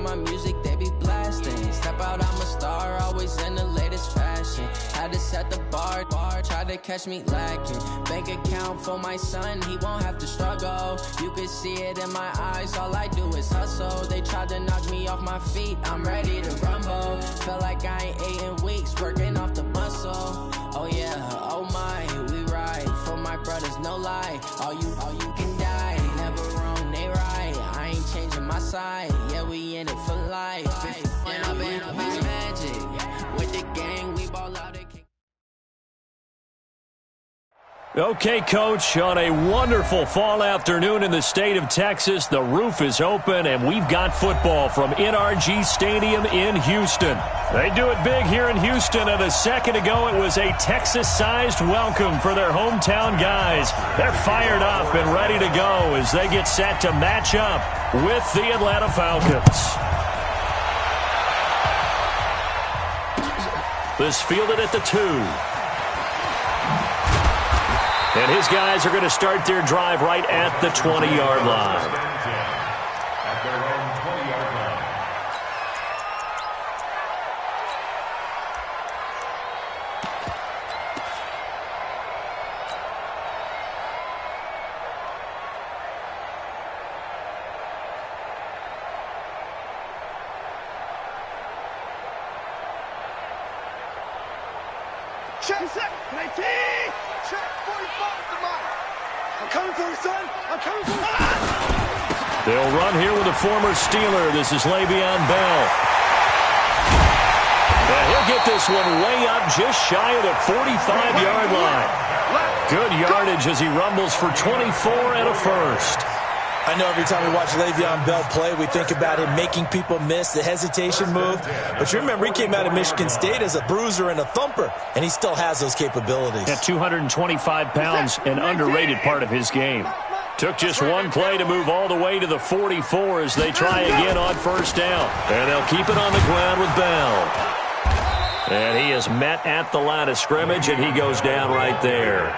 my music, they be blasting. Step out, I'm a star, always in the latest fashion. Had to set the bar, try to catch me lacking. Bank account for my son, he won't have to struggle. You can see it in my eyes, all I do is hustle. They tried to knock me off my feet, I'm ready to rumble. Feel like I ain't ate in weeks, working off the muscle. Oh yeah, oh my, we ride for my brothers, no lie. All you can die, never wrong, they right. I ain't changing my side, yeah, we in it for life. And I've been magic with the gang, we ball out at Okay, Coach, on a wonderful fall afternoon in the state of Texas, the roof is open, and we've got football from NRG Stadium in Houston. They do it big here in Houston, and a second ago it was a Texas-sized welcome for their hometown guys. They're fired up and ready to go as they get set to match up with the Atlanta Falcons. This fielded at the 2. And his guys are going to start their drive right at the 20-yard line. Check, set, 19, check, 45 to mine. I'm coming for you, son. I'm coming for you. They'll run here with a former Steeler. This is Le'Veon Bell. And he'll get this one way up just shy of the 45-yard line. Good yardage as he rumbles for 24 and a first. I know every time we watch Le'Veon Bell play, we think about him making people miss, the hesitation move. But you remember, he came out of Michigan State as a bruiser and a thumper, and he still has those capabilities. At 225 pounds, an underrated part of his game. Took just one play to move all the way to the 44 as they try again on first down. And they'll keep it on the ground with Bell. And he is met at the line of scrimmage, and he goes down right there.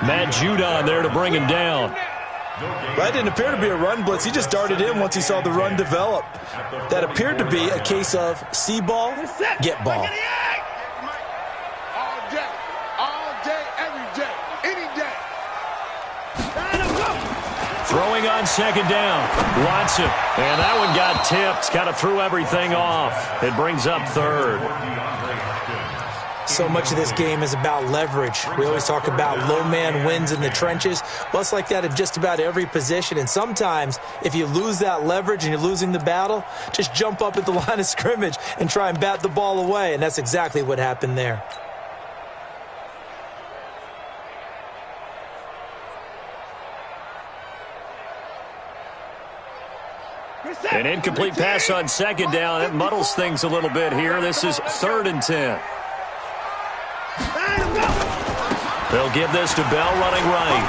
Matt Judon there to bring him down. That didn't appear to be a run blitz. He just darted in once he saw the run develop. That appeared to be a case of see ball, get ball. All day, every day, any day. Throwing on second down. Watson. And that one got tipped. Kind of threw everything off. It brings up third. So much of this game is about leverage. We always talk about low man wins in the trenches. Well, it's like that at just about every position. And sometimes, if you lose that leverage and you're losing the battle, just jump up at the line of scrimmage and try and bat the ball away. And that's exactly what happened there. An incomplete pass on second down. That muddles things a little bit here. This is 3rd and 10. They'll give this to Bell running right.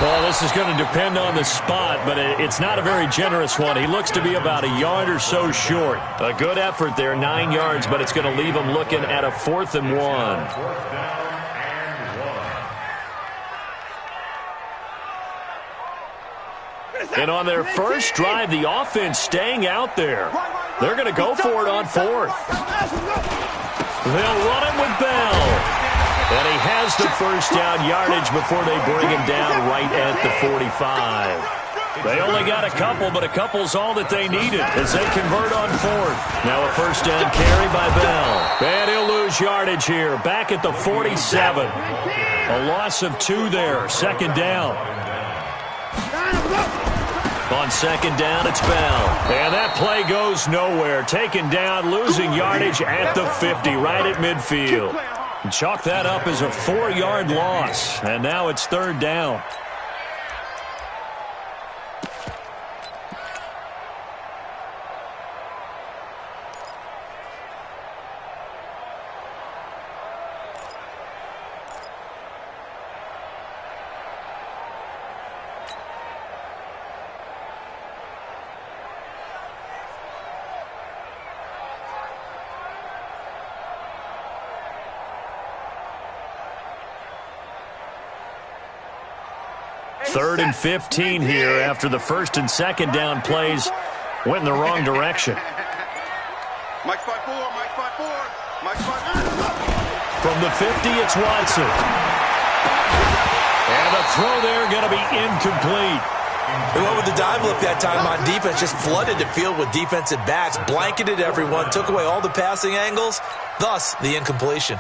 Well, this is going to depend on the spot, but it's not a very generous one. He looks to be about a yard or so short. A good effort there, 9 yards, but it's going to leave him looking at a 4th and 1. And on their first drive, the offense staying out there. They're going to go for it on 4th. They'll run it with Bell. And he has the first down yardage before they bring him down right at the 45. They only got a couple, but a couple's all that they needed as they convert on 4th. Now a first down carry by Bell. And he'll lose yardage here, back at the 47. A loss of 2 there, second down. On second down, it's Bell. And that play goes nowhere. Taken down, losing yardage at the 50, right at midfield. Chalk that up as a 4-yard loss. And now it's 3rd down. 3rd and 15 here after the first and second down plays went in the wrong direction. Mike 5-4, Mike 5-4, Mike 5-4. From the 50, it's Watson. And the throw there going to be incomplete. They went with the dive look that time on defense, just flooded the field with defensive backs, blanketed everyone, took away all the passing angles, thus the incompletion.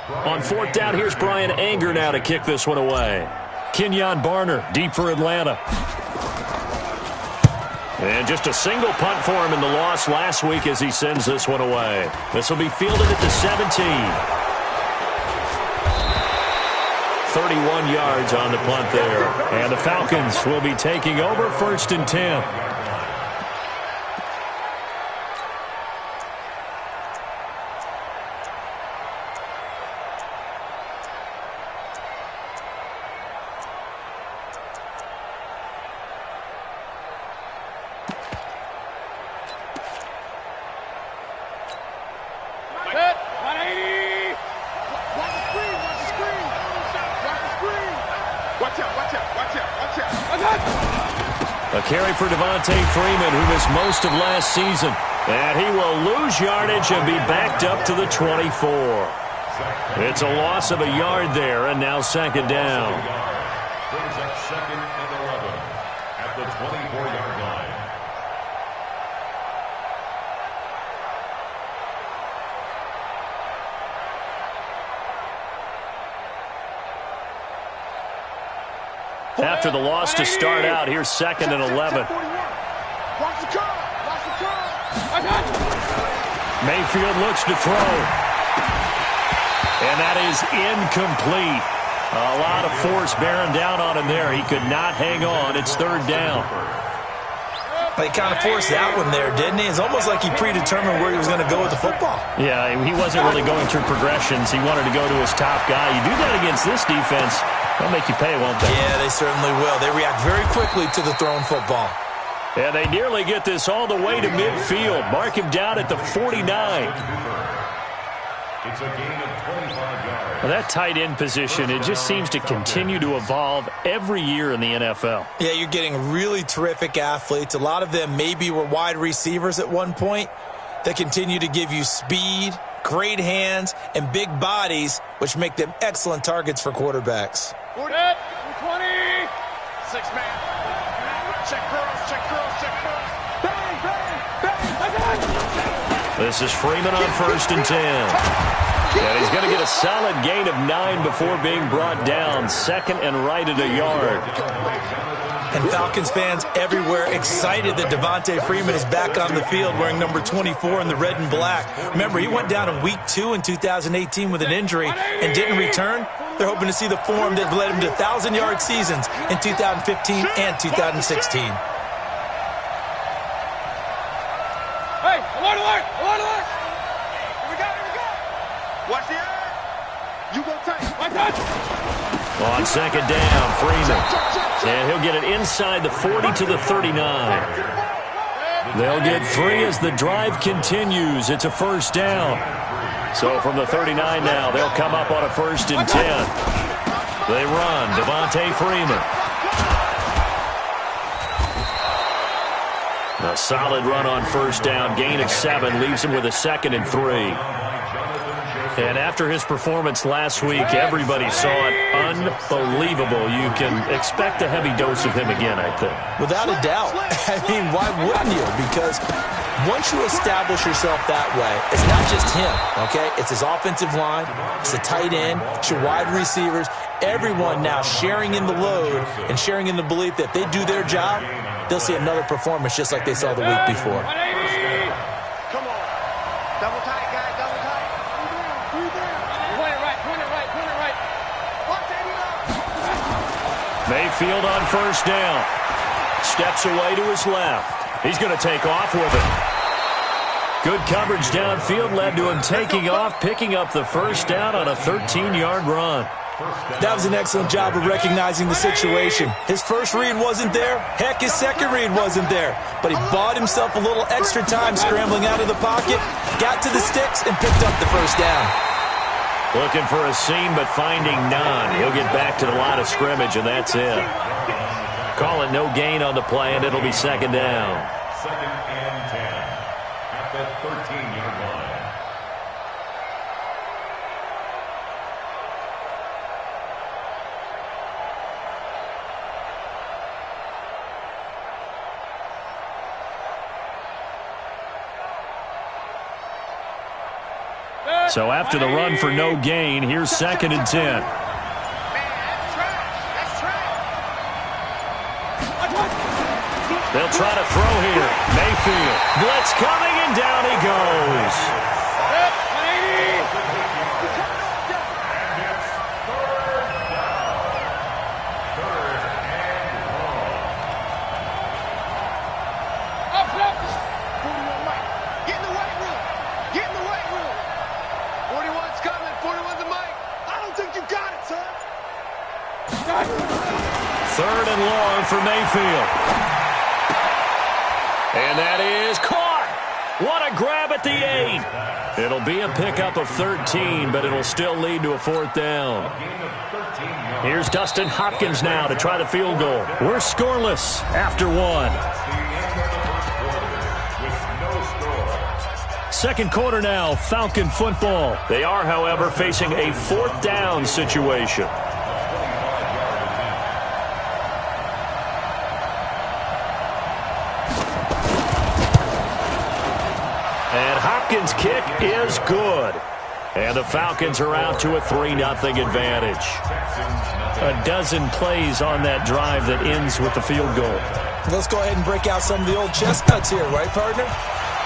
On 4th down, here's Brian Anger now to kick this one away. Kenyon Barner, deep for Atlanta. And just a single punt for him in the loss last week as he sends this one away. This will be fielded at the 17. 31 yards on the punt there. And the Falcons will be taking over 1st and 10. A carry for Devontae Freeman, who missed most of last season. And he will lose yardage and be backed up to the 24. It's a loss of a yard there, and now 2nd down. Brings up 2nd and 11 at the 24-yard line. After the loss to start out, here's 2nd and 11. Mayfield looks to throw. And that is incomplete. A lot of force bearing down on him there. He could not hang on. It's 3rd down. He kind of forced that one there, didn't he? It's almost like he predetermined where he was going to go with the football. Yeah, he wasn't really going through progressions. He wanted to go to his top guy. You do that against this defense, they'll make you pay, won't they? Yeah, they certainly will. They react very quickly to the thrown football. And they nearly get this all the way to midfield. Mark him down at the 49. It's a gain of 25 yards. Well, that tight end position, it just seems to continue to evolve every year in the NFL. Yeah, you're getting really terrific athletes. A lot of them maybe were wide receivers at one point. They continue to give you speed, great hands, and big bodies, which make them excellent targets for quarterbacks. 40, 20, 6-man. Check girls, check girls, check girls. Bang, bang, bang. This is Freeman on 1st and 10. And he's going to get a solid gain of 9 before being brought down. 2nd and right at a yard. And Falcons fans everywhere excited that Devontae Freeman is back on the field wearing number 24 in the red and black. Remember, he went down in week 2 in 2018 with an injury and didn't return. They're hoping to see the form that led him to 1,000-yard seasons in 2015 and 2016. Hey, alert, alert, alert, alert. Here we go, here we go. Watch the air. You go tight. My touch. On 2nd down, Freeman. And he'll get it inside the 40 to the 39. They'll get 3 as the drive continues. It's a 1st down. So from the 39 now, they'll come up on a 1st and 10. They run. Devontae Freeman. A solid run on 1st down. Gain of 7 leaves him with a 2nd and 3. And after his performance last week, everybody saw it. Unbelievable. You can expect a heavy dose of him again, I think. Without a doubt. I mean, why wouldn't you? Because once you establish yourself that way, it's not just him, okay? It's his offensive line, it's the tight end, it's your wide receivers, everyone now sharing in the load and sharing in the belief that they do their job, they'll see another performance just like they saw the week before. Come on. Double tight, guy, double tight. Point it right, point it right, point it right. Mayfield on 1st down. Steps away to his left. He's going to take off with it. Good coverage downfield led to him taking off, picking up the 1st down on a 13-yard run. That was an excellent job of recognizing the situation. His first read wasn't there. Heck, his second read wasn't there. But he bought himself a little extra time scrambling out of the pocket, got to the sticks, and picked up the 1st down. Looking for a seam, but finding none. He'll get back to the line of scrimmage, and that's it. Call it no gain on the play, and it'll be second down. Second and 10 at the 13-yard line. So after the run for no gain, here's second and 10. They'll try to throw here. Mayfield. Blitz coming, and down he goes. Third and long for Mayfield. And that is caught. What a grab at the 8. It'll be a pickup of 13, but it'll still lead to a fourth down. Here's Dustin Hopkins now to try the field goal. We're scoreless after one. Second quarter now, Falcon football. They are, however, facing a fourth down situation. Hopkins' kick is good. And the Falcons are out to a 3-0 advantage. A dozen plays on that drive that ends with the field goal. Let's go ahead and break out some of the old chestnuts here, right, partner?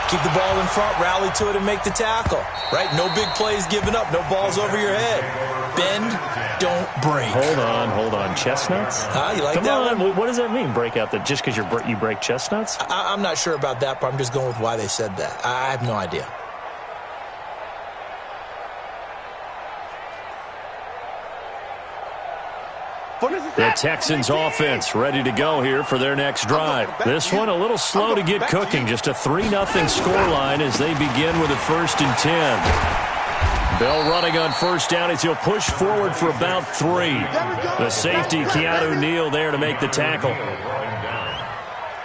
Keep the ball in front, rally to it, and make the tackle. Right? No big plays given up, no balls over your head. Bend, don't break. Hold on. Chestnuts? You like Come that on. one? What does that mean, break out? Just because you break chestnuts? I'm not sure about that, but I'm just going with why they said that. I have no idea. The Texans offense ready to go here for their next drive. This one a little slow to get cooking. Just a 3-0 scoreline as they begin with a 1st and 10. Bell running on first down as he'll push forward for about 3. The safety, Keanu Neal, there to make the tackle.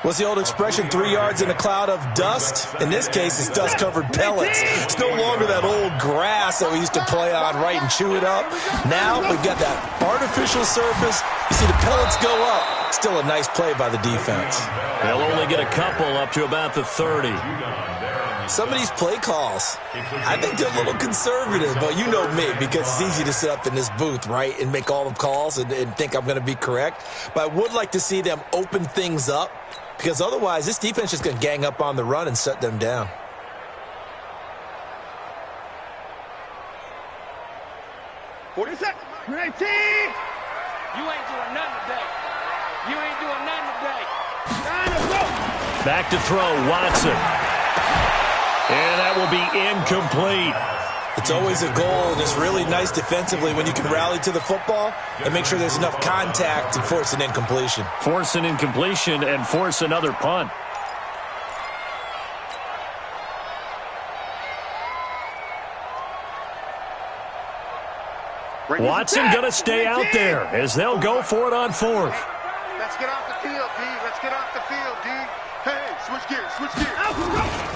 What's the old expression, 3 yards in a cloud of dust? In this case, it's dust-covered pellets. It's no longer that old grass that we used to play on, right, and chew it up. Now we've got that artificial surface. You see the pellets go up. Still a nice play by the defense. They'll only get a couple up to about the 30. Some of these play calls, I think they're a little conservative, but you know me, because it's easy to sit up in this booth, right, and make all the calls and think I'm going to be correct. But I would like to see them open things up, because otherwise this defense is going to gang up on the run and shut them down. You ain't doing nothing today. You ain't doing nothing today. Back to throw, Watson. And that will be incomplete. It's always a goal, and it's really nice defensively when you can rally to the football and make sure there's enough contact to force an incompletion. Force an incompletion and force another punt. Watson going to stay out there as they'll go for it on 4th. Let's get off the field, D. Let's get off the field, D. Hey, switch gears, switch gears.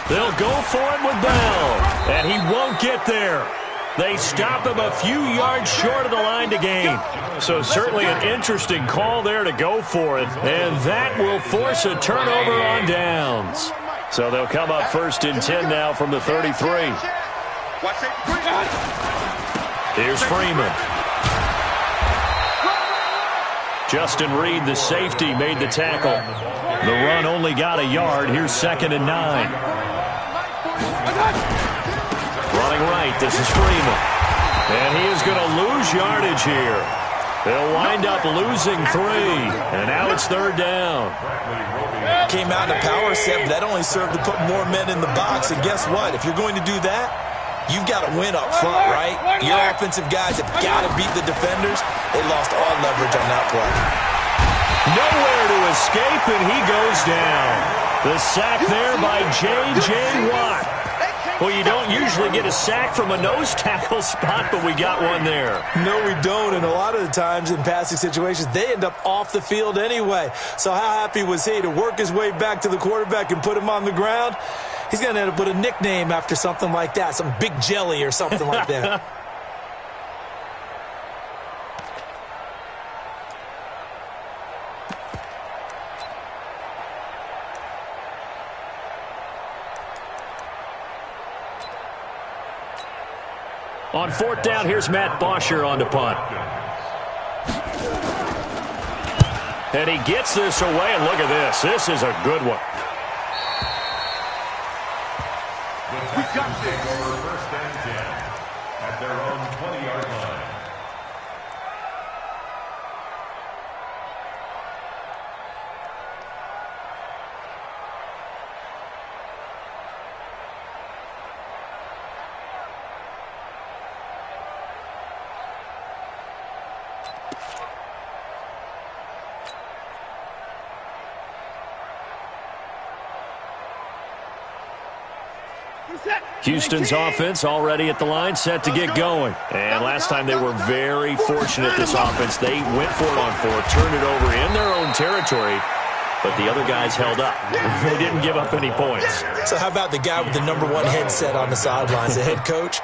They'll go for it with Bell, and he won't get there. They stop him a few yards short of the line to gain. So certainly an interesting call there to go for it, and that will force a turnover on downs. So they'll come up 1st and 10 now from the 33. Here's Freeman. Justin Reed, the safety, made the tackle. The run only got a yard. Here's 2nd and 9. Running right, this is Freeman. And he is going to lose yardage here. They'll wind up losing 3. And now it's 3rd down. Came out in a power set, but that only served to put more men in the box. And guess what? If you're going to do that, you've got to win up front, right? Your offensive guys have got to beat the defenders. They lost all leverage on that play. Nowhere to escape, and he goes down. The sack there by J.J. Watt. Well, you don't usually get a sack from a nose tackle spot, but we got one there. No, we don't, and a lot of the times in passing situations, they end up off the field anyway. So how happy was he to work his way back to the quarterback and put him on the ground? He's going to end up with a nickname after something like that, some Big Jelly or something like that. On fourth down, here's Matt Bosher on to punt. And he gets this away, and look at this. This is a good one. We got this over first and 10 at their own 20-yard line. Houston's offense already at the line, set to get going. And last time they were very fortunate, this offense. They went for it on fourth, turned it over in their own territory, but the other guys held up. They didn't give up any points. So how about the guy with the #1 headset on the sidelines, the head coach?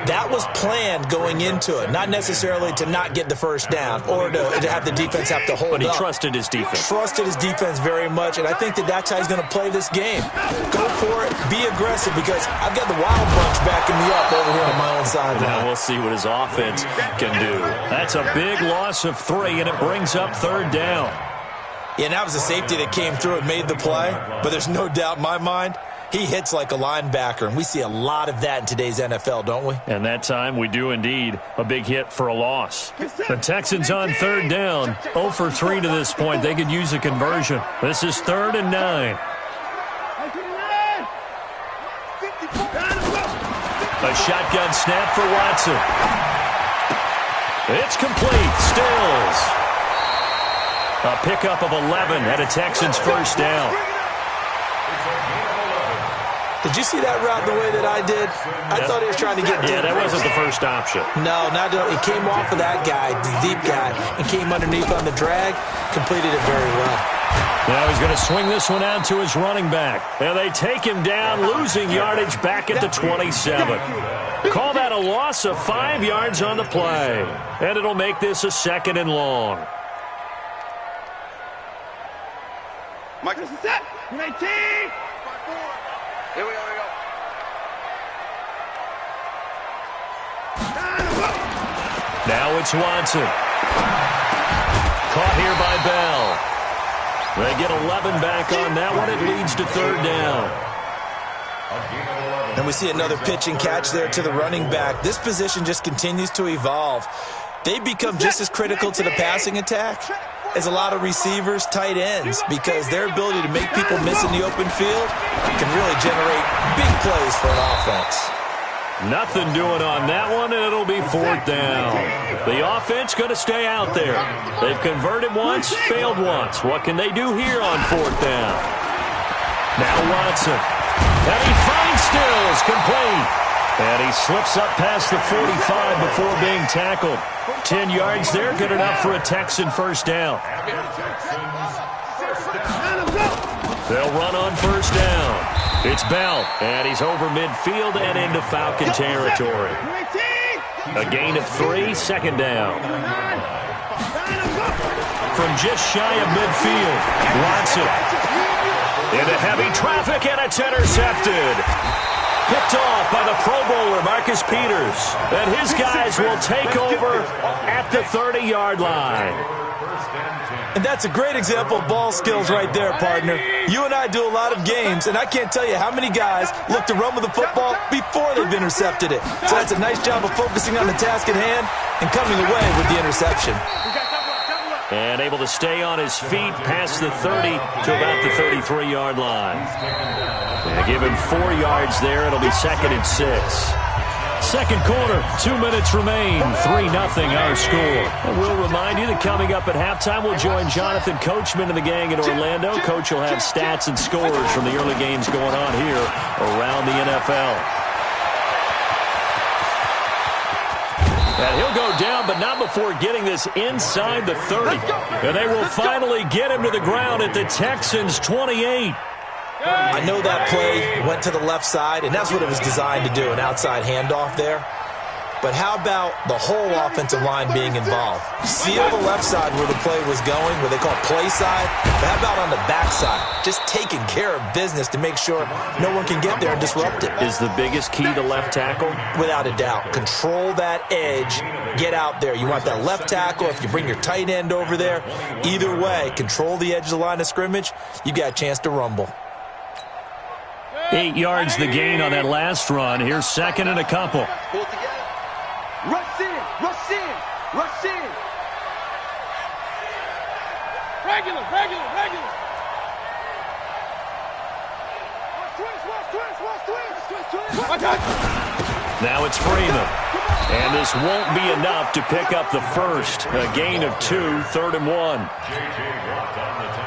That was planned going into it, not necessarily to not get the first down or to have the defense have to hold up. But he trusted his defense. Trusted his defense very much, and I think that's how he's going to play this game. Go for it, be aggressive, because I've got the Wild Bunch backing me up over here on my own sideline. Now we'll see what his offense can do. That's a big loss of 3, and it brings up third down. Yeah, and that was a safety that came through and made the play, but there's no doubt in my mind, he hits like a linebacker, and we see a lot of that in today's NFL, don't we? And that time we do indeed. A big hit for a loss. The Texans on third down, 0 for 3 to this point. They could use a conversion. This is 3rd and 9. A shotgun snap for Watson. It's complete. Stills. A pickup of 11 at a Texans first down. Did you see that route the way that I did? I thought he was trying to get deep. Yeah, that wasn't the first option. No, it came off of that guy, the deep guy, and came underneath on the drag. Completed it very well. Now he's going to swing this one out to his running back. And they take him down, losing yardage back at the 27. Call that a loss of 5 yards on the play. And it'll make this a 2nd and long. Mike, this is set. 19. Here we go, Now it's Watson. Caught here by Bell. They get 11 back on that one. It leads to 3rd down. And we see another pitch and catch there to the running back. This position just continues to evolve. They become just as critical to the passing attack as a lot of receivers, tight ends, because their ability to make people miss in the open field can really generate big plays for an offense. Nothing doing on that one, and it'll be 4th down. The offense going to stay out there. They've converted once, failed once. What can they do here on 4th down? Now Watson. And he finds Stills, complete. And he slips up past the 45 before being tackled. 10 yards there, good enough for a Texan first down. They'll run on first down. It's Bell, and he's over midfield and into Falcon territory. A gain of 3, 2nd down. From just shy of midfield, Watson. Into heavy traffic, and it's intercepted. Picked off by the Pro Bowler, Marcus Peters. And his guys will take over at the 30-yard line. And that's a great example of ball skills right there, partner. You and I do a lot of games, and I can't tell you how many guys look to run with the football before they've intercepted it. So that's a nice job of focusing on the task at hand and coming away with the interception. And able to stay on his feet past the 30 to about the 33-yard line. And give him 4 yards there. It'll be 2nd and 6. Second quarter, 2 minutes remain. 3-0 our score. And we'll remind you that coming up at halftime, we'll join Jonathan Coachman and the gang in Orlando. Coach will have stats and scores from the early games going on here around the NFL. And he'll go down, but not before getting this inside the 30. And they will finally get him to the ground at the Texans' 28. I know that play went to the left side, and that's what it was designed to do, an outside handoff there. But how about the whole offensive line being involved? See on the left side where the play was going, where they call play side? But how about on the back side? Just taking care of business to make sure no one can get there and disrupt it. Is the biggest key to left tackle? Without a doubt. Control that edge. Get out there. You want that left tackle. If you bring your tight end over there, either way, control the edge of the line of scrimmage, you got a chance to rumble. 8 yards the gain on that last run. Here's second and a couple. Rush in, rush in, rush in. Regular. Twist. Now it's Freeman. And this won't be enough to pick up the first. A gain of 2, 3rd and 1.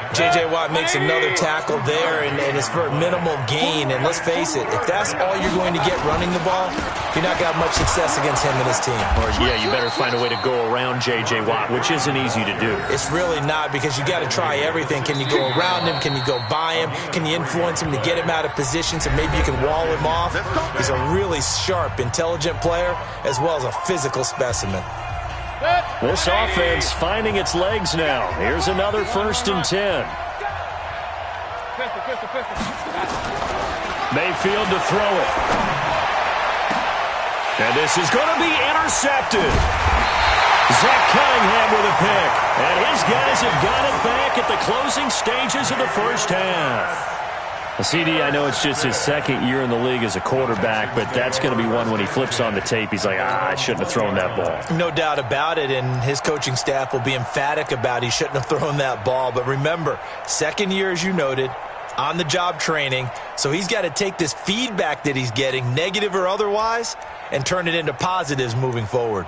J.J. Watt makes another tackle there, and it's for a minimal gain. And let's face it, if that's all you're going to get running the ball, you're not going to have much success against him and his team. Or, yeah, you better find a way to go around J.J. Watt, which isn't easy to do. It's really not, because you got to try everything. Can you go around him? Can you go by him? Can you influence him to get him out of position so maybe you can wall him off? He's a really sharp, intelligent player, as well as a physical specimen. This offense finding its legs now. Here's another 1st and 10. Mayfield to throw it. And this is going to be intercepted. Zach Cunningham with a pick. And his guys have got it back at the closing stages of the first half. CD, I know it's just his 2nd year in the league as a quarterback, but that's going to be one when he flips on the tape, he's like, I shouldn't have thrown that ball. No doubt about it, and his coaching staff will be emphatic about he shouldn't have thrown that ball. But remember, 2nd year, as you noted, on-the-job training, so he's got to take this feedback that he's getting, negative or otherwise, and turn it into positives moving forward.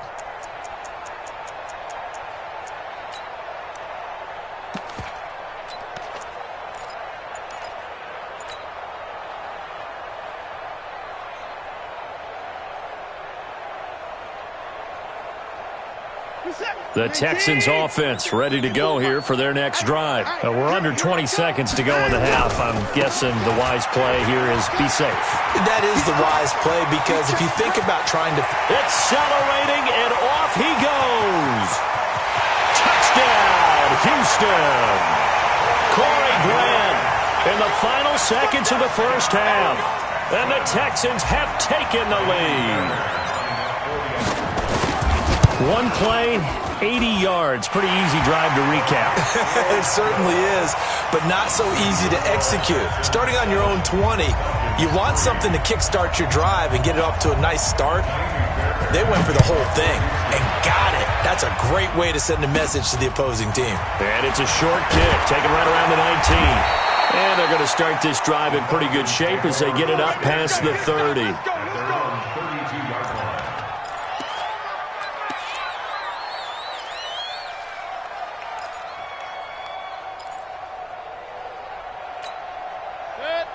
The Texans offense ready to go here for their next drive. We're under 20 seconds to go in the half. I'm guessing the wise play here is be safe. That is the wise play, because if you think about trying to... Accelerating, and off he goes. Touchdown, Houston. Corey Grant in the final seconds of the first half. And the Texans have taken the lead. One play, 80 yards. Pretty easy drive to recap. It certainly is, but not so easy to execute. Starting on your own 20, you want something to kickstart your drive and get it off to a nice start. They went for the whole thing and got it. That's a great way to send a message to the opposing team. And it's a short kick, taken right around the 19. And they're going to start this drive in pretty good shape as they get it up past the 30.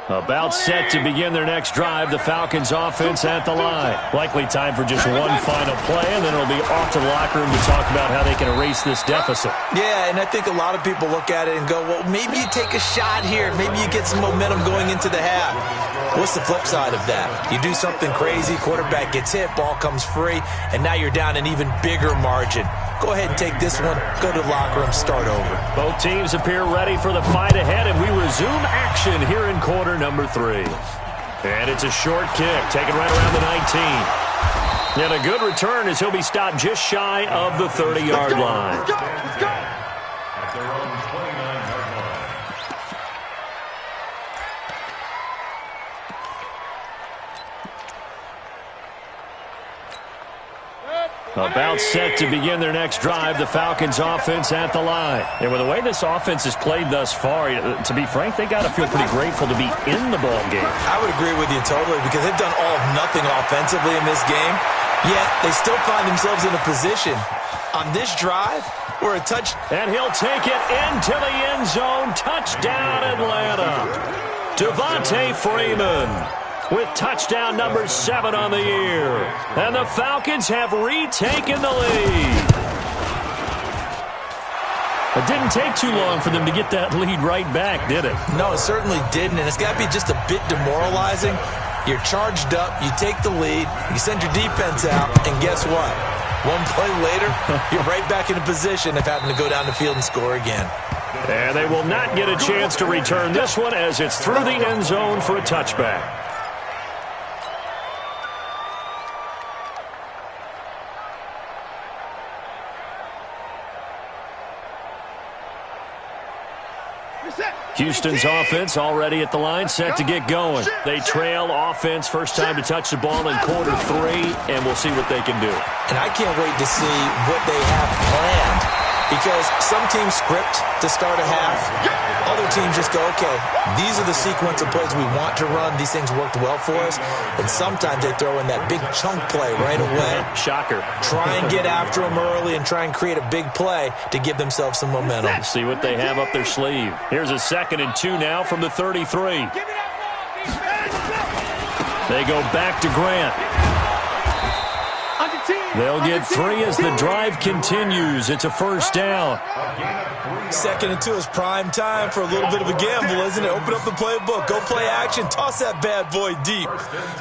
About set to begin their next drive, the Falcons offense at the line. Likely time for just one final play, and then it'll be off to the locker room to talk about how they can erase this deficit. Yeah, and I think a lot of people look at it and go, well, maybe you take a shot here. Maybe you get some momentum going into the half. What's the flip side of that? You do something crazy, quarterback gets hit, ball comes free, and now you're down an even bigger margin. Go ahead and take this one, go to the locker room, start over. Both teams appear ready for the fight ahead, and we resume action here in quarter number 3. And it's a short kick, taken right around the 19. And a good return as he'll be stopped just shy of the 30-yard line. Let's go. At their own 29-yard line. About set to begin their next drive, the Falcons offense at the line. And with the way this offense has played thus far, to be frank, they got to feel pretty grateful to be in the ball game. I would agree with you totally, because they've done all of nothing offensively in this game, yet they still find themselves in a position on this drive where a touch... And he'll take it into the end zone. Touchdown, Atlanta. Devontae Freeman. with touchdown number 7 on the year. And the Falcons have retaken the lead. It didn't take too long for them to get that lead right back, did it? No, it certainly didn't, and it's got to be just a bit demoralizing. You're charged up, you take the lead, you send your defense out, and guess what? One play later, you're right back in a position of having to go down the field and score again. And they will not get a chance to return this one as it's through the end zone for a touchback. Houston's offense already at the line, set to get going. They trail offense, first time to touch the ball in quarter 3, and we'll see what they can do. And I can't wait to see what they have planned, because some teams script to start a half. Other teams just go, okay, these are the sequence of plays we want to run. These things worked well for us. And sometimes they throw in that big chunk play right away. Shocker. Try and get after them early and try and create a big play to give themselves some momentum. See what they have up their sleeve. Here's a 2nd and 2 now from the 33. They go back to Grant. They'll get 3 as the drive continues. It's a first down. 2nd and 2 is prime time for a little bit of a gamble, isn't it? Open up the playbook, go play action, toss that bad boy deep.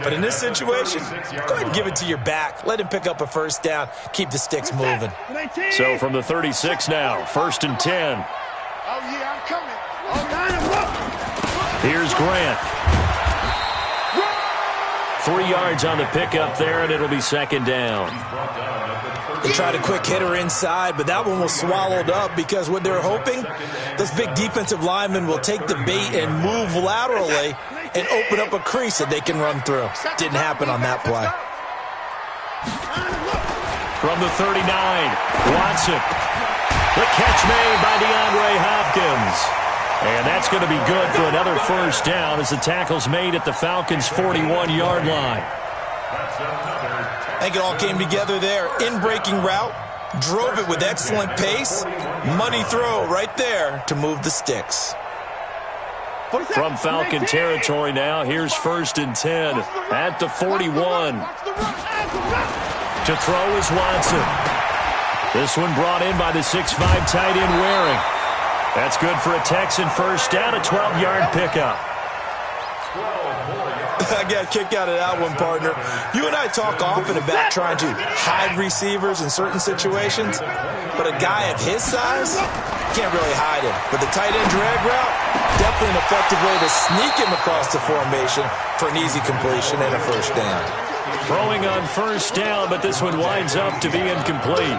But in this situation, go ahead and give it to your back. Let him pick up a first down. Keep the sticks moving. So from the 36 now, 1st and 10. Oh, yeah, I'm coming. Here's Grant. 3 yards on the pickup there, and it'll be 2nd down. They tried a quick hitter inside, but that one was swallowed up because what they're hoping, those big defensive linemen will take the bait and move laterally and open up a crease that they can run through. Didn't happen on that play. From the 39, Watson. The catch made by DeAndre Hopkins. And that's going to be good for another first down as the tackle's made at the Falcons' 41-yard line. I think it all came together there. In-breaking route, drove it with excellent pace. Money throw right there to move the sticks. From Falcon territory now, here's 1st and 10 at the 41. To throw is Watson. This one brought in by the 6'5 tight end Waring. That's good for a Texan first down, a 12-yard pickup. I got a kick out of that one, partner. You and I talk often about trying to hide receivers in certain situations, but a guy of his size can't really hide him. But the tight end drag route, definitely an effective way to sneak him across the formation for an easy completion and a first down. Throwing on first down, but this one winds up to be incomplete.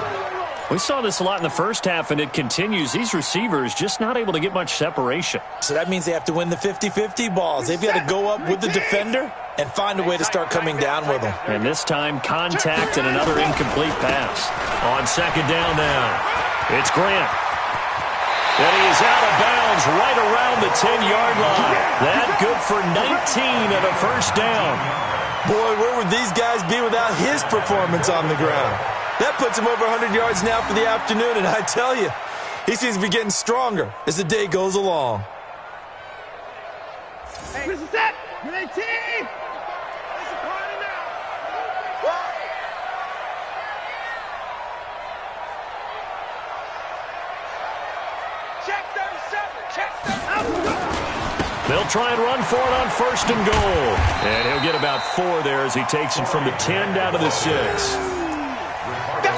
We saw this a lot in the first half, and it continues. These receivers just not able to get much separation. So that means they have to win the 50-50 balls. They've got to go up with the defender and find a way to start coming down with them. And this time, contact and another incomplete pass. On 2nd down now, it's Grant. And he is out of bounds right around the 10-yard line. That good for 19 and a first down. Boy, where would these guys be without his performance on the ground? That puts him over 100 yards now for the afternoon, and I tell you, he seems to be getting stronger as the day goes along. Hey, this is that. You're 18. It's a party now. Check 37. Check 37. They'll try and run for it on 1st and goal. And he'll get about 4 there as he takes it from the 10 down to the 6.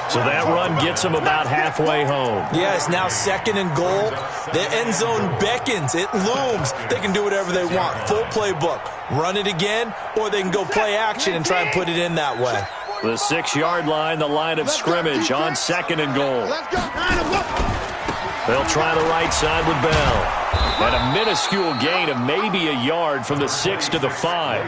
So that run gets him about halfway home. Yeah, it's now 2nd and goal. The end zone beckons. It looms. They can do whatever they want. Full playbook. Run it again, or they can go play action and try and put it in that way. The 6-yard line, the line of scrimmage on 2nd and goal. They'll try the right side with Bell. And a minuscule gain of maybe a yard from the 6 to the 5.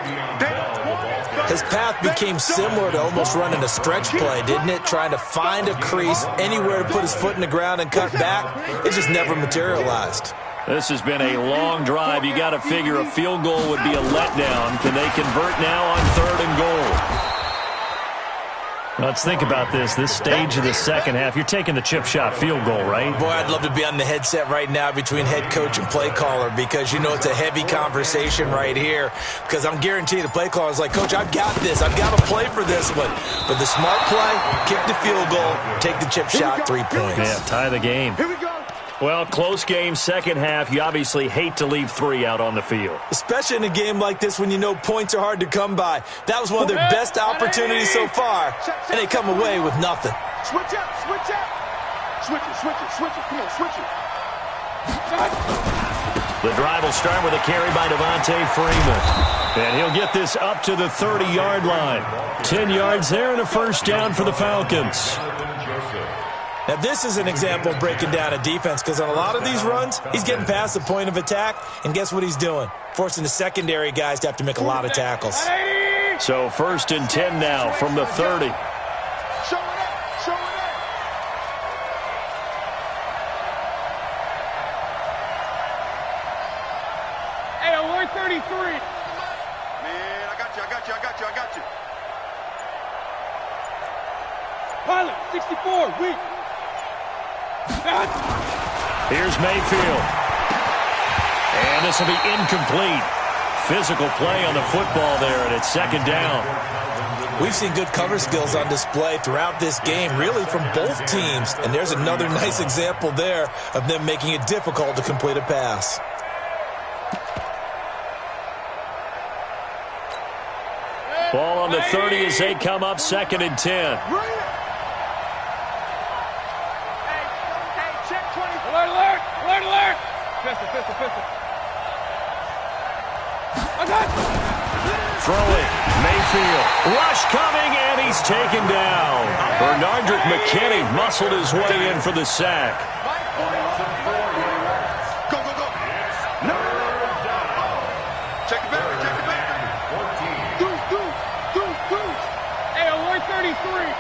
His path became similar to almost running a stretch play, didn't it? Trying to find a crease, anywhere to put his foot in the ground and cut back. It just never materialized. This has been a long drive. You got to figure a field goal would be a letdown. Can they convert now on 3rd and goal? Let's think about this stage of the second half. You're taking the chip shot field goal, right? Boy, I'd love to be on the headset right now between head coach and play caller because, you know, it's a heavy conversation right here because I'm guaranteed the play caller is like, Coach, I've got this. I've got to play for this one. But the smart play, kick the field goal, take the chip shot, 3 points. Yeah, tie the game. Here we go. Well, close game, second half. You obviously hate to leave 3 out on the field. Especially in a game like this when you know points are hard to come by. That was one of their best opportunities so far, and they come away with nothing. Switch up, switch up. Switch it, switch it, switch it. Come on, switch it. The drive will start with a carry by Devontae Freeman. And he'll get this up to the 30-yard line. 10 yards there and a first down for the Falcons. Now, this is an example of breaking down a defense because on a lot of these runs, he's getting past the point of attack, and guess what he's doing? Forcing the secondary guys to have to make a lot of tackles. So 1st and 10 now from the 30. Show it up, show it up. Hey, alert 33. Man, I got you. Pilot, 64, weak. Here's Mayfield. And this will be incomplete. Physical play on the football there, and it's second down. We've seen good cover skills on display throughout this game, really from both teams. And there's another nice example there of them making it difficult to complete a pass. Ball on the 30 as they come up 2nd and 10. Alert! Pistol. Throwing. Mayfield. Rush coming, and he's taken down. Bernardrick McKinney muscled his way in for the sack. Go. No. Check it back. Goose. Hey, alert 33.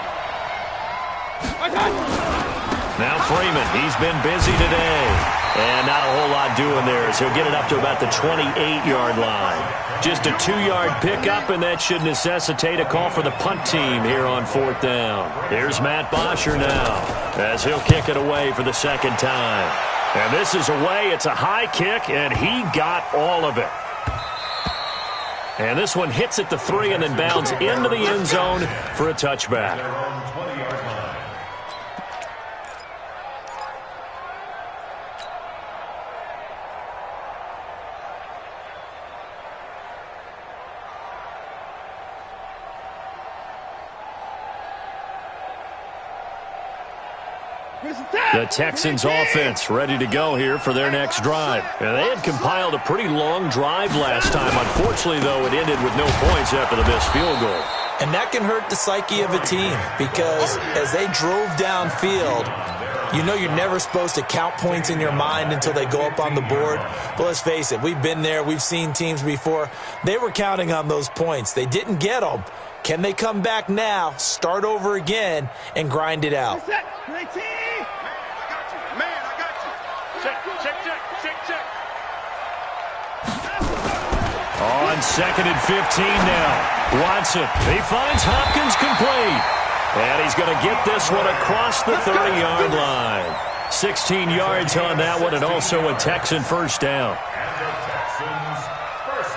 Now Freeman, he's been busy today. And not a whole lot doing there as he'll get it up to about the 28-yard line. Just a 2-yard pickup, and that should necessitate a call for the punt team here on 4th down. Here's Matt Bosher now as he'll kick it away for the second time. And this is away. It's a high kick, and he got all of it. And this one hits at the 3 and then bounds into the end zone for a touchback. The Texans offense ready to go here for their next drive. And they had compiled a pretty long drive last time. Unfortunately, though, it ended with no points after the missed field goal. And that can hurt the psyche of a team because as they drove downfield, you know you're never supposed to count points in your mind until they go up on the board. But let's face it, we've been there. We've seen teams before. They were counting on those points. They didn't get them. Can they come back now, start over again, and grind it out? On 2nd and 15 now. Watson, he finds Hopkins complete. And he's going to get this one across the 30-yard line. 16 yards on that one, and also a Texan first down.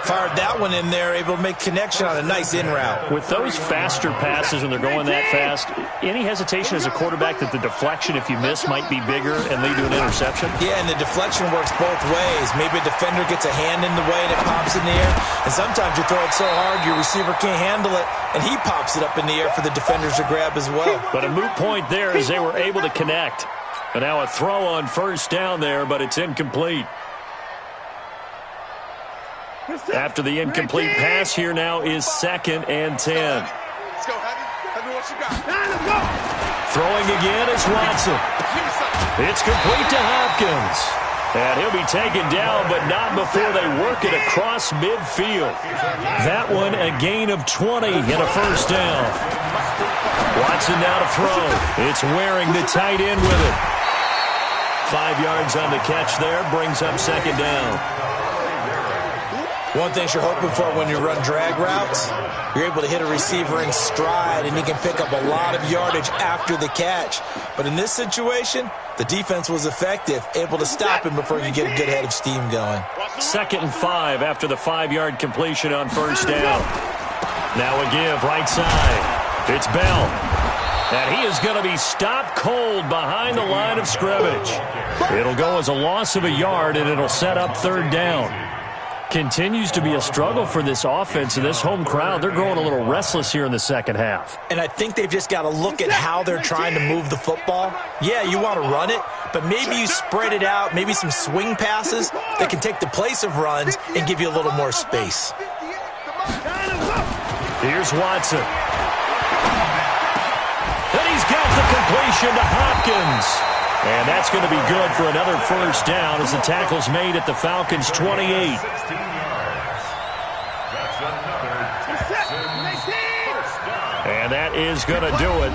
Fired that one in there, able to make connection on a nice in route. With those faster passes when they're going that fast, any hesitation as a quarterback that the deflection, if you miss, might be bigger and lead to an interception? Yeah, and the deflection works both ways. Maybe a defender gets a hand in the way and it pops in the air. And sometimes you throw it so hard your receiver can't handle it, and he pops it up in the air for the defenders to grab as well. But a moot point there as they were able to connect. And now a throw on first down there, but it's incomplete. After the incomplete pass, here now is 2nd and 10. Let's go, Heavy. Heavy, what you got? Throwing again is Watson. It's complete to Hopkins. And he'll be taken down, but not before they work it across midfield. That one a gain of 20 and a first down. Watson now to throw. It's Waring the tight end with it. 5 yards on the catch there, brings up 2nd down. One thing you're hoping for when you run drag routes, you're able to hit a receiver in stride, and he can pick up a lot of yardage after the catch. But in this situation, the defense was effective, able to stop him before he could get a good head of steam going. 2nd and 5 after the 5-yard completion on first down. Now a give right side. It's Bell. And he is going to be stopped cold behind the line of scrimmage. It'll go as a loss of a yard, and it'll set up 3rd down. Continues to be a struggle for this offense and this home crowd. They're growing a little restless here in the second half. And I think they've just got to look at how they're trying to move the football. Yeah, you want to run it, but maybe you spread it out, maybe some swing passes that can take the place of runs and give you a little more space. Here's Watson. And he's got the completion to Hopkins. And that's going to be good for another 1st down as the tackle's made at the Falcons' 28. And that is going to do it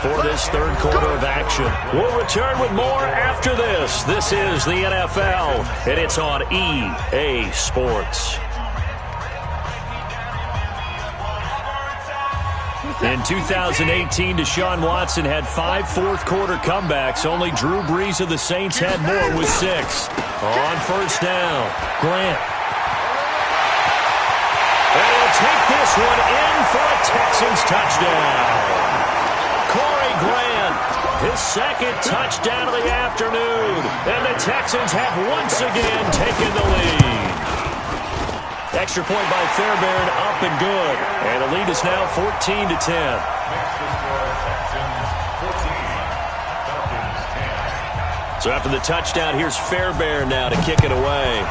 for this 3rd quarter of action. We'll return with more after this. This is the NFL, and it's on EA Sports. In 2018, Deshaun Watson had 5 fourth-quarter comebacks. Only Drew Brees of the Saints had more with 6. On first down, Grant. And he'll take this one in for a Texans touchdown. Corey Grant, his 2nd touchdown of the afternoon. And the Texans have once again taken the lead. Extra point by Fairbairn, up and good. And the lead is now 14-10. So after the touchdown, here's Fairbairn now to kick it away.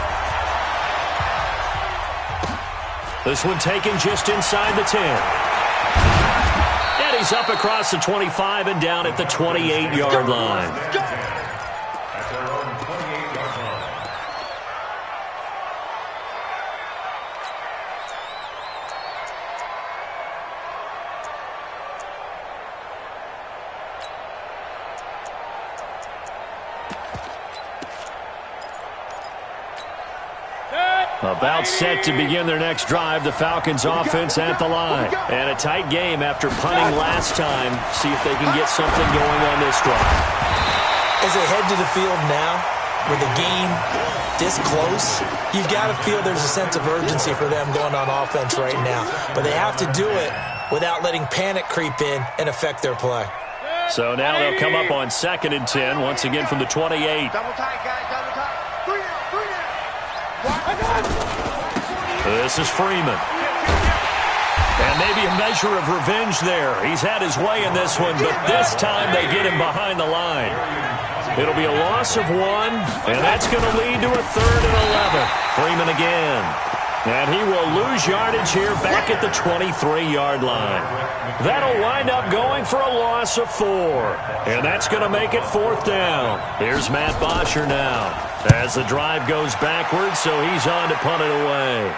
This one taken just inside the 10. And he's up across the 25 and down at the 28-yard line. About set to begin their next drive, the Falcons offense at the line. And a tight game after punting last time. See if they can get something going on this drive. As they head to the field now, with the game this close, you've got to feel there's a sense of urgency for them going on offense right now. But they have to do it without letting panic creep in and affect their play. So now they'll come up on 2nd and 10, once again from the 28. Double tight, guys. Double tight. 3 down. This is Freeman. And maybe a measure of revenge there. He's had his way in this one, but this time they get him behind the line. It'll be a loss of 1, and that's going to lead to a 3rd and 11. Freeman again. And he will lose yardage here back at the 23-yard line. That'll wind up going for a loss of 4. And that's going to make it 4th down. Here's Matt Bosher now as the drive goes backwards, so he's on to punt it away.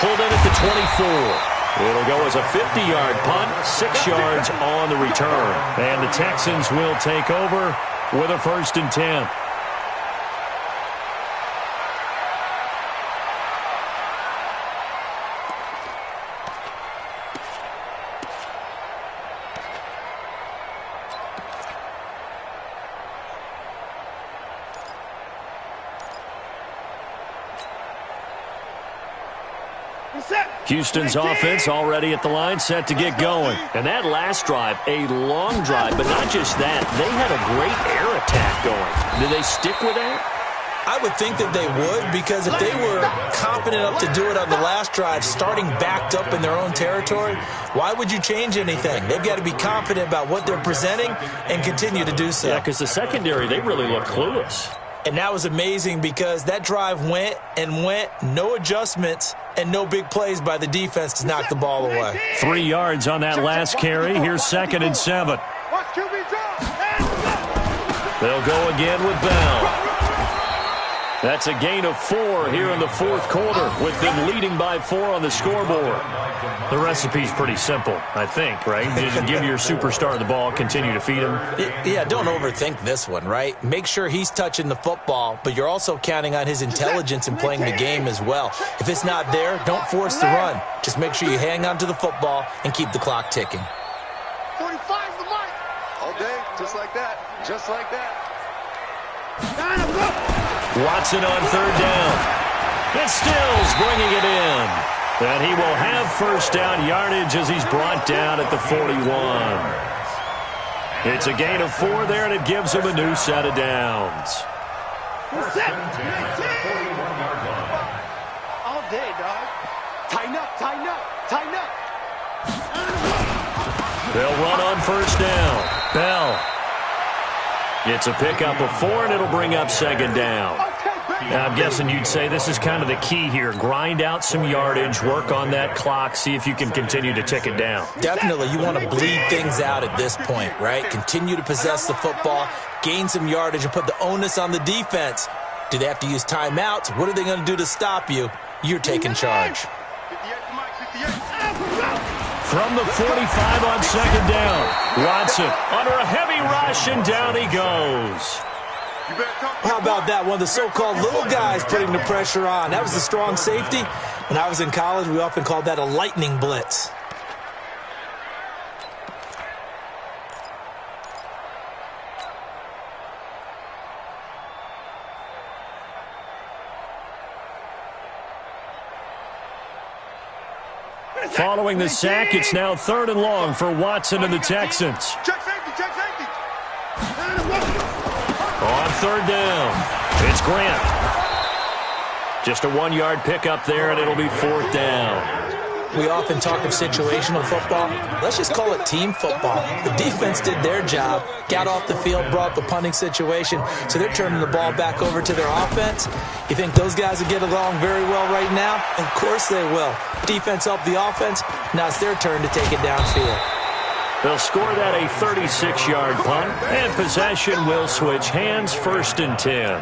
Pulled in at the 24. It'll go as a 50-yard punt, 6 yards on the return. And the Texans will take over with a 1st and 10. Houston's offense already at the line, set to get going. And that last drive, a long drive, but not just that. They had a great air attack going. Do they stick with that? I would think that they would, because if they were confident enough to do it on the last drive, starting backed up in their own territory, why would you change anything? They've got to be confident about what they're presenting and continue to do so. Yeah, because the secondary, they really look clueless. And that was amazing because that drive went and went, no adjustments, and no big plays by the defense to knock the ball away. 3 yards on that last carry. Here's 2nd and 7. They'll go again with Bell. That's a gain of 4 here in the fourth quarter, with them leading by 4 on the scoreboard. The recipe's pretty simple, I think, right? Just give your superstar the ball, continue to feed him. Yeah, don't overthink this one, right? Make sure he's touching the football, but you're also counting on his intelligence in playing the game as well. If it's not there, don't force the run. Just make sure you hang on to the football and keep the clock ticking. 45's the mark. All day, just like that. Just like that. Watson on third down. It's Stills bringing it in. And he will have first down yardage as he's brought down at the 41. It's a gain of 4 there, and it gives him a new set of downs. All day, dog. Tighten up, tighten up, tighten up. They'll run on first down. Bell. It's a pickup of 4, and it'll bring up second down. Now, I'm guessing you'd say this is kind of the key here. Grind out some yardage, work on that clock, see if you can continue to tick it down. Definitely, you want to bleed things out at this point, right? Continue to possess the football, gain some yardage, and put the onus on the defense. Do they have to use timeouts? What are they going to do to stop you? You're taking charge. From the 45 on second down, Watson under a heavy rush, and down he goes. How about that? One of the so-called little guys putting the pressure on. That was the strong safety. When I was in college, we often called that a lightning blitz. Following the sack, it's now 3rd and long for Watson and the Texans. Check safety, check safety. On third down, it's Grant. Just a 1-yard pickup there, and it'll be 4th down. We often talk of situational football. Let's just call it team football. The defense did their job, got off the field, brought the punting situation, so they're turning the ball back over to their offense. You think those guys will get along very well right now? Of course they will. Defense helped the offense. Now it's their turn to take it downfield. They'll score that a 36-yard punt, and possession will switch hands, 1st and 10.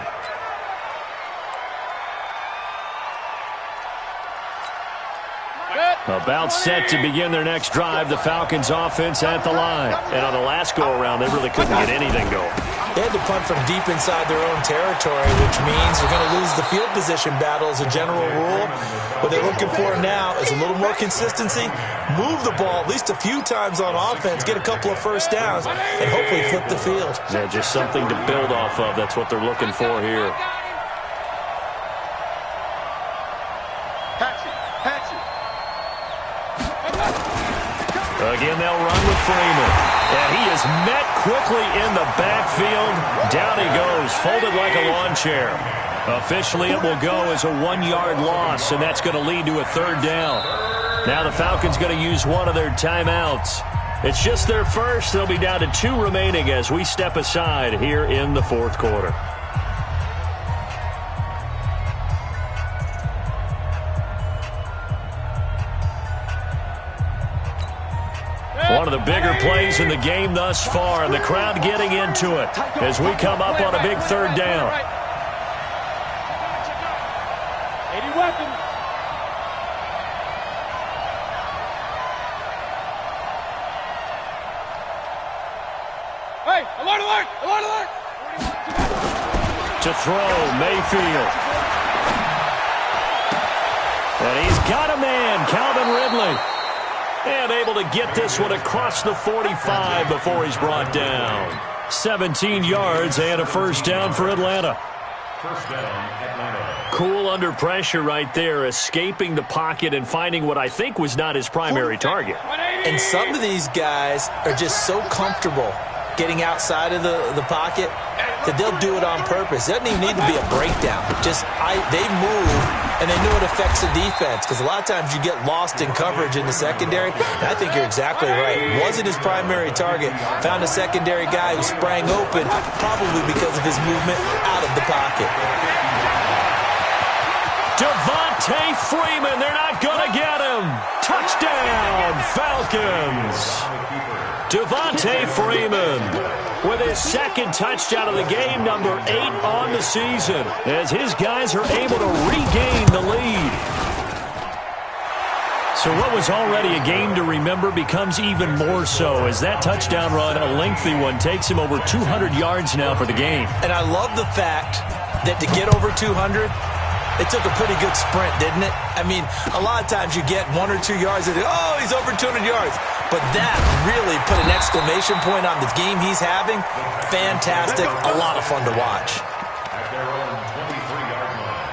About set to begin their next drive, the Falcons offense at the line. And on the last go-around, they really couldn't get anything going. They had to punt from deep inside their own territory, which means you're going to lose the field position battle as a general rule. What they're looking for now is a little more consistency, move the ball at least a few times on offense, get a couple of first downs, and hopefully flip the field. Yeah, just something to build off of. That's what they're looking for here. Again, they'll run with Freeman. And he is met quickly in the backfield. Down he goes, folded like a lawn chair. Officially, it will go as a 1-yard loss, and that's going to lead to a 3rd down. Now the Falcons going to use one of their timeouts. It's just their first. They'll be down to 2 remaining as we step aside here in the 4th quarter. One of the bigger plays in the game thus far, and the crowd getting into it as we come up on a big 3rd down. 80 weapons. Hey, alert, alert, alert, alert. To throw, Mayfield. And he's got a man, Calvin Ridley. And able to get this one across the 45 before he's brought down. 17 yards and a 1st down for Atlanta. First down, Atlanta. Cool under pressure right there, escaping the pocket and finding what I think was not his primary target. And some of these guys are just so comfortable getting outside of the pocket that they'll do it on purpose. It doesn't even need to be a breakdown. Just they move, and they know it affects the defense, because a lot of times you get lost in coverage in the secondary. And I think you're exactly right. Wasn't his primary target. Found a secondary guy who sprang open, probably because of his movement out of the pocket. Devontae Freeman, they're not going to get him. Touchdown, Falcons. Devonta Freeman with his second touchdown of the game, number 8 on the season, as his guys are able to regain the lead. So what was already a game to remember becomes even more so as that touchdown run, a lengthy one, takes him over 200 yards now for the game. And I love the fact that to get over 200, it took a pretty good sprint, didn't it? I mean, a lot of times you get 1 or 2 yards and, oh, he's over 200 yards. But that really put an exclamation point on the game he's having. Fantastic. A lot of fun to watch. At their own 23-yard line.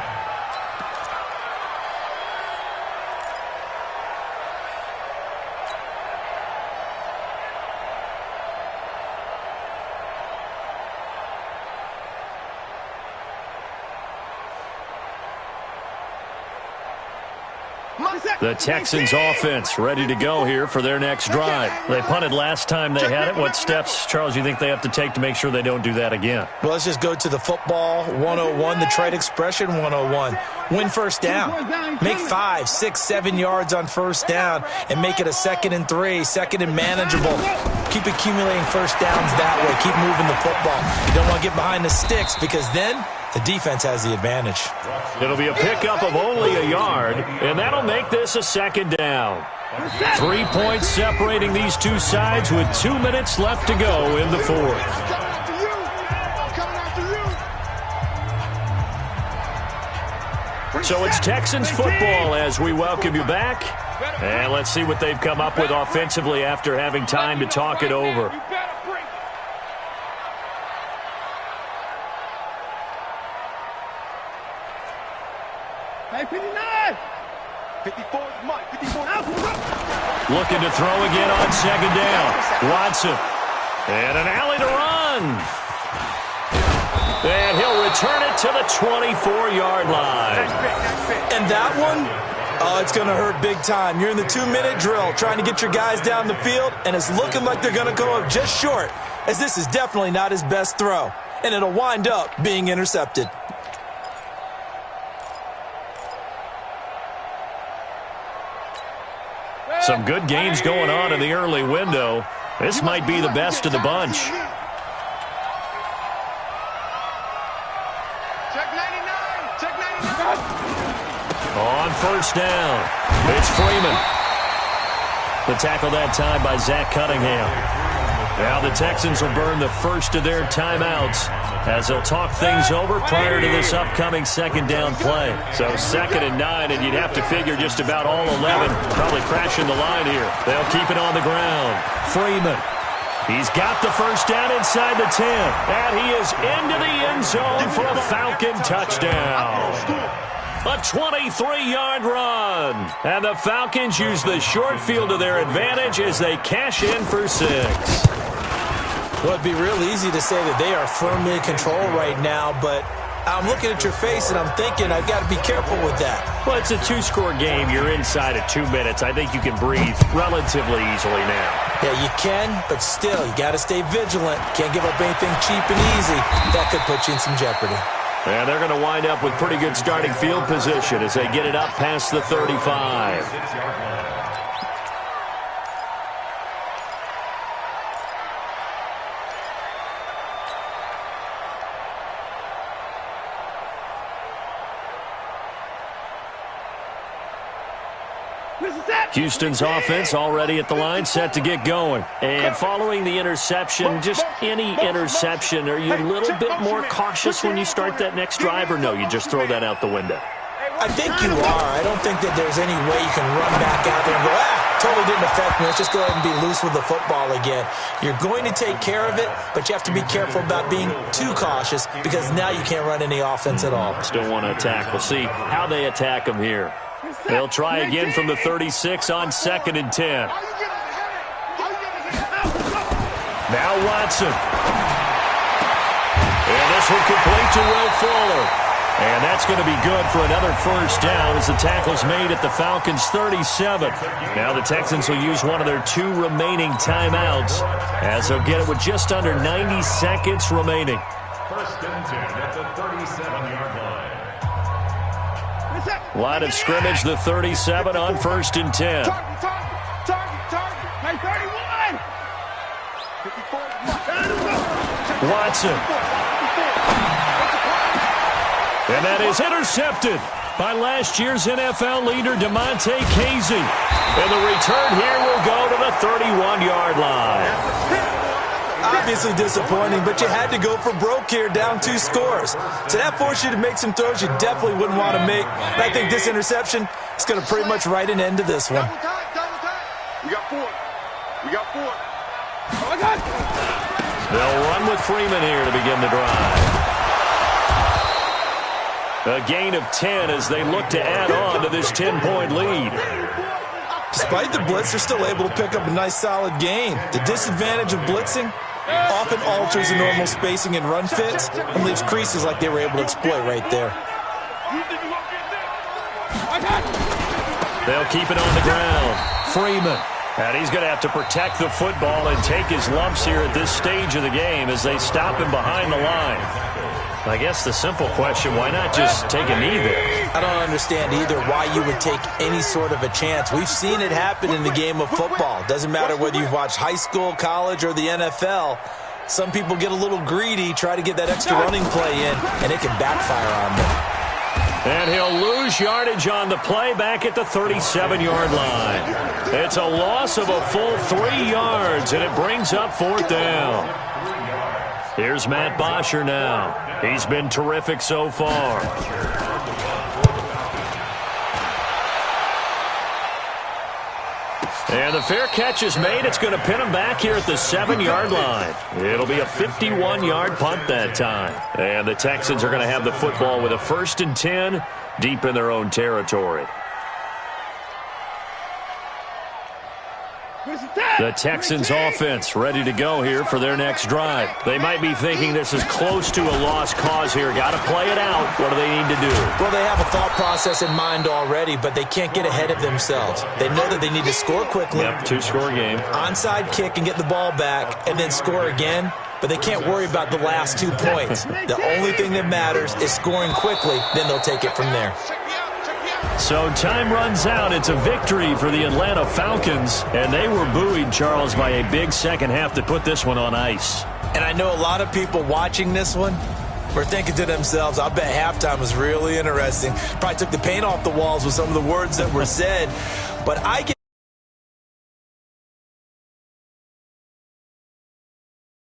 The Texans offense ready to go here for their next drive. They punted last time they had it. What steps, Charles, do you think they have to take to make sure they don't do that again? Well, let's just go to the football 101, the trade expression 101. Win first down. Make 5, 6, 7 yards on first down and make it a 2nd and 3, 2nd and manageable. Keep accumulating first downs that way. Keep moving the football. You don't want to get behind the sticks because then the defense has the advantage. It'll be a pickup of only a yard, and that'll make this a 2nd down. 3 points separating these two sides with 2 minutes left to go in the 4th. So it's Texans football as we welcome you back. And let's see what they've come up with offensively after having time to talk it over. Hey, 59! 54 is Mike. 54 Looking to throw again on 2nd down. Watson. And an alley to run. And he'll return it to the 24-yard line. And that one, oh, it's going to hurt big time. You're in the 2-minute drill trying to get your guys down the field, and it's looking like they're going to go up just short, as this is definitely not his best throw. And it'll wind up being intercepted. Some good games going on in the early window. This might be the best of the bunch. Check 99! Check 99! On first down, it's Freeman. The tackle that time by Zach Cunningham. Now the Texans will burn the first of their timeouts as they'll talk things over prior to this upcoming 2nd down play. So 2nd and 9, and you'd have to figure just about all 11 probably crashing the line here. They'll keep it on the ground. Freeman. He's got the first down inside the 10, and he is into the end zone for a Falcon touchdown. A 23-yard run. And the Falcons use the short field to their advantage as they cash in for 6. Well, it'd be real easy to say that they are firmly in control right now, but I'm looking at your face and I'm thinking I've got to be careful with that. Well, it's a 2-score game. You're inside of 2 minutes. I think you can breathe relatively easily now. Yeah, you can, but still, you got to stay vigilant. Can't give up anything cheap and easy. That could put you in some jeopardy. And they're going to wind up with pretty good starting field position as they get it up past the 35. Houston's offense already at the line, set to get going. And following the interception, just any interception, are you a little bit more cautious when you start that next drive, or no, you just throw that out the window? I think you are. I don't think that there's any way you can run back out there and go, totally didn't affect me. Let's just go ahead and be loose with the football again. You're going to take care of it, but you have to be careful about being too cautious because now you can't run any offense at all. Still want to attack. We'll see how they attack them here. They'll try again from the 36 on 2nd and 10. Now Watson. And this one complete to Will Fuller. And that's going to be good for another first down as the tackle's made at the Falcons' 37. Now the Texans will use one of their 2 remaining timeouts as they'll get it with just under 90 seconds remaining. First and 10 at the 37-yard line. Line of scrimmage, the 37 on 1st and 10. Target. Hey, 31! Watson. And that is intercepted by last year's NFL leader, DeMonte Casey. And the return here will go to the 31-yard line. Obviously disappointing, but you had to go for broke here, down 2 scores. So that forced you to make some throws you definitely wouldn't want to make. And I think this interception is going to pretty much write an end to this one. We got 4. We got 4. They'll run with Freeman here to begin the drive. A gain of 10 as they look to add on to this 10-point lead. Despite the blitz, they're still able to pick up a nice, solid gain. The disadvantage of blitzing often alters the normal spacing and run fits and leaves creases like they were able to exploit right there. They'll keep it on the ground. Freeman. And he's going to have to protect the football and take his lumps here at this stage of the game as they stop him behind the line. I guess the simple question, why not just take a knee there? I don't understand either why you would take any sort of a chance. We've seen it happen in the game of football. Doesn't matter whether you've watched high school, college, or the NFL. Some people get a little greedy, try to get that extra running play in, and it can backfire on them. And he'll lose yardage on the play back at the 37-yard line. It's a loss of a full 3 yards, and it brings up 4th down. Here's Matt Bosher now. He's been terrific so far. And the fair catch is made. It's going to pin him back here at the 7-yard line. It'll be a 51-yard punt that time. And the Texans are going to have the football with a 1st and 10 deep in their own territory. The Texans offense ready to go here for their next drive. They might be thinking this is close to a lost cause here. Got to play it out. What do they need to do? Well, they have a thought process in mind already, but they can't get ahead of themselves. They know that they need to score quickly. Yep, 2-score game. Onside kick and get the ball back and then score again. But they can't worry about the last 2 points. The only thing that matters is scoring quickly. Then they'll take it from there. So time runs out. It's a victory for the Atlanta Falcons. And they were buoyed, Charles, by a big second half to put this one on ice. And I know a lot of people watching this one were thinking to themselves, I bet halftime was really interesting. Probably took the paint off the walls with some of the words that were said. But I get